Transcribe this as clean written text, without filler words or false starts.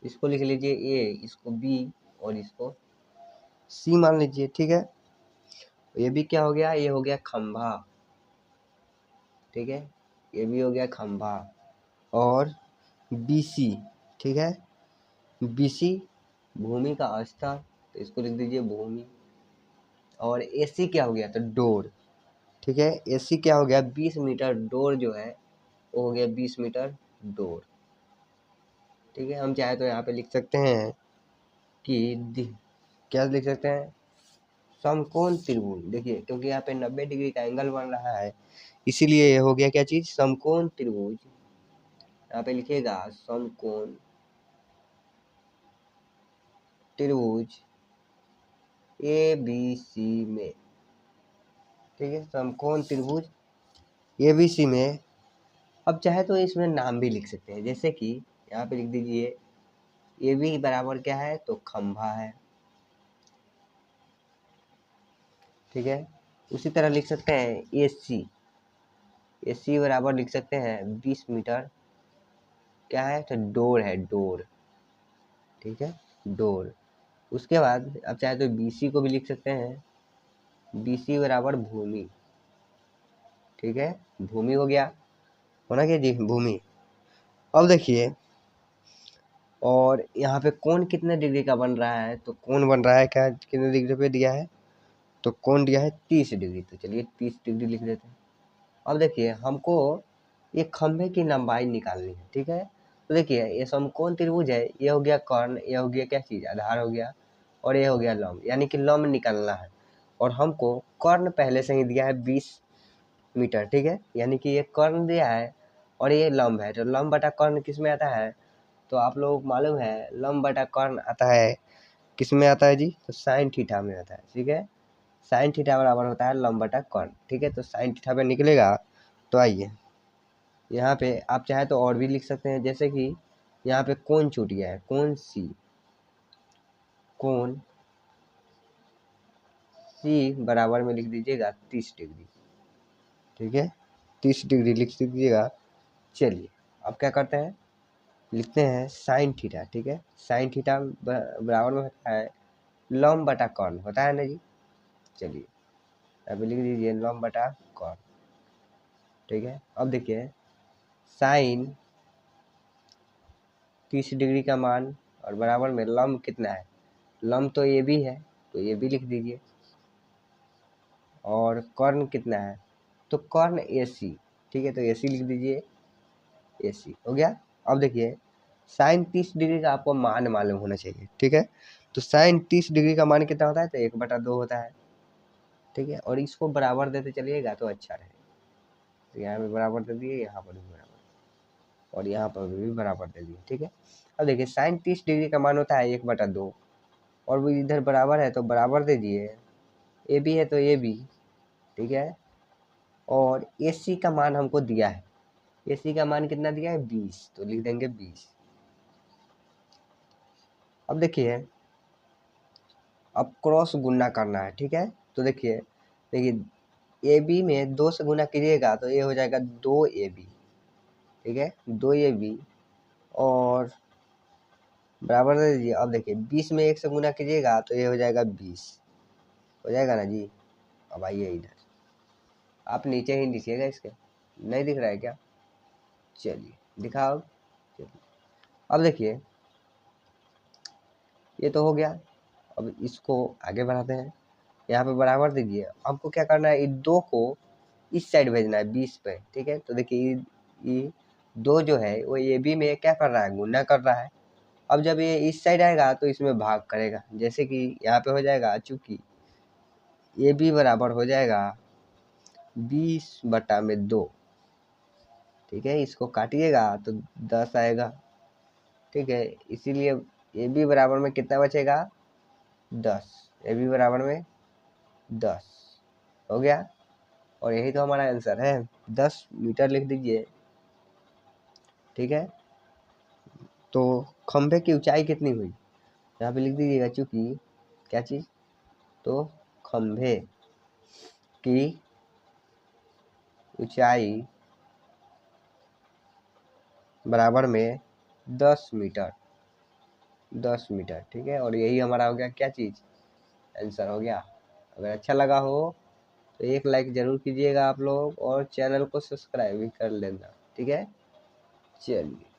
इसको लिख लीजिए ए, इसको बी और इसको सी मान लीजिए। ठीक है, ये भी क्या हो गया, ये हो गया खंभा। ठीक है, ये भी हो गया खंभा। और बी सी, ठीक है, बी सी भूमि का स्तर, तो इसको लिख दीजिए भूमि। और ए सी क्या हो गया, तो डोर। ठीक है, ए सी क्या हो गया, 20 मीटर डोर जो है वो हो गया 20 मीटर डोर। ठीक है, हम चाहे तो यहाँ पे लिख सकते हैं कि क्या लिख सकते हैं, समकोण त्रिभुज। देखिए क्योंकि यहाँ पे 90 डिग्री का एंगल बन रहा है, इसीलिए ये हो गया क्या चीज, समकोण त्रिभुज। यहाँ पे लिखिएगा समकोण त्रिभुज ए बी सी में। ठीक है, समकोण त्रिभुज ए बी सी में। अब चाहे तो इसमें नाम भी लिख सकते हैं, जैसे कि यहाँ पे लिख दीजिए ए बी बराबर क्या है, तो खंभा है। ठीक है, उसी तरह लिख सकते हैं ए सी, ए सी बराबर लिख सकते हैं 20 मीटर क्या है, तो डोर है, डोर। ठीक है, डोर। उसके बाद अब चाहे तो बी सी को भी लिख सकते हैं, बी सी बराबर भूमि। ठीक है, भूमि हो गया, होना क्या जी, भूमि। अब देखिए, और यहाँ पे कोण कितने डिग्री का बन रहा है, तो कोण बन रहा है क्या, कितने डिग्री पे दिया है, तो कोण दिया है 30 डिग्री। तो चलिए 30 डिग्री लिख देते हैं। अब देखिए हमको ये खंभे की लंबाई निकालनी है। ठीक है, तो देखिए ये समकोण त्रिभुज है, ये हो गया कर्ण, ये हो गया क्या चीज, आधार हो गया, और ये हो गया लंब, यानी कि लंब निकालना है। और हमको कर्ण पहले से ही दिया है 20 मीटर। ठीक है, यानी कि ये कर्ण दिया है और ये लंब है, तो लंब बटा कर्ण किस में आता है, तो आप लोगों को मालूम है लंब बटा कर्ण आता है किस में आता है जी, तो साइन थीटा में आता है। ठीक है, साइन थीटा बराबर होता है लंब बटा कर्ण। ठीक है, तो साइन थीटा पे निकलेगा। तो आइए यहाँ पे आप चाहे तो और भी लिख सकते हैं, जैसे कि यहाँ पे कोण छूट गया है, कोण सी, कोण सी बराबर में लिख दीजिएगा 30 डिग्री। ठीक है, 30 डिग्री लिख दीजिएगा। चलिए अब क्या करते हैं, लिखते हैं साइन थीटा। ठीक है, साइन थीटा बराबर में होता है लंब बटा कर्ण, होता है ना जी। चलिए अब लिख दीजिए लंब बटा कर्ण। ठीक है, अब देखिए साइन 30 डिग्री का मान और बराबर में लंब कितना है, लंब तो ये भी है, तो ये भी लिख दीजिए। और कर्ण कितना है, तो कर्ण ए सी। ठीक है, तो ए सी लिख दीजिए, ए सी हो गया। अब देखिए साइन 30 डिग्री का आपको मान मालूम होना चाहिए। ठीक है, तो साइन 30 डिग्री का मान कितना होता है, तो 1/2 होता है। ठीक है, और इसको बराबर देते चलिएगा तो अच्छा रहे। तो यहाँ पे बराबर दे दिए, यहाँ पर भी बराबर, और यहाँ पर भी बराबर दे दिए। ठीक है, अब देखिए साइन 30 डिग्री का मान होता है 1/2, और वो इधर बराबर है तो बराबर दे दिए, ए बी है तो ए बी। ठीक है, और ए सी का मान हमको दिया है, ए सी का मान कितना दिया है 20, तो लिख देंगे 20। अब देखिए अब क्रॉस गुना करना है। ठीक है, तो देखिए देखिए ए बी में 2 से गुना कीजिएगा तो ये हो जाएगा 2ab। ठीक है, 2ab और बराबर दे दीजिए। अब देखिए 20 में 1 से गुना कीजिएगा तो ये हो जाएगा 20, हो जाएगा ना जी। अब आइए इधर, आप नीचे ही लिखिएगा, इसके नहीं दिख रहा है क्या, चलिए दिखाओ। चलिए अब देखिए ये तो हो गया, अब इसको आगे बढ़ाते हैं। यहाँ पे बराबर दीजिए, हमको क्या करना है, इन 2 को इस साइड भेजना है 20 पे। ठीक है, तो देखिए ये 2 जो है वो ए बी में क्या कर रहा है, गुना कर रहा है। अब जब ये इस साइड आएगा तो इसमें भाग करेगा, जैसे कि यहाँ पे हो जाएगा, चूंकि ए बी बराबर हो जाएगा 20/2। ठीक है, इसको काटिएगा तो 10 आएगा। ठीक है, इसीलिए ए बी बराबर में कितना बचेगा, 10। ए बी बराबर में 10 हो गया, और यही तो हमारा आंसर है, 10 मीटर लिख दीजिए। ठीक है, तो खंभे की ऊंचाई कितनी हुई, यहाँ पे लिख दीजिएगा, चूंकि क्या चीज, तो खंभे की ऊंचाई बराबर में 10 मीटर। 10 मीटर, ठीक है। और यही हमारा हो गया क्या चीज़, आंसर हो गया। अगर अच्छा लगा हो तो एक लाइक ज़रूर कीजिएगा आप लोग, और चैनल को सब्सक्राइब भी कर लेना, ठीक है। चलिए।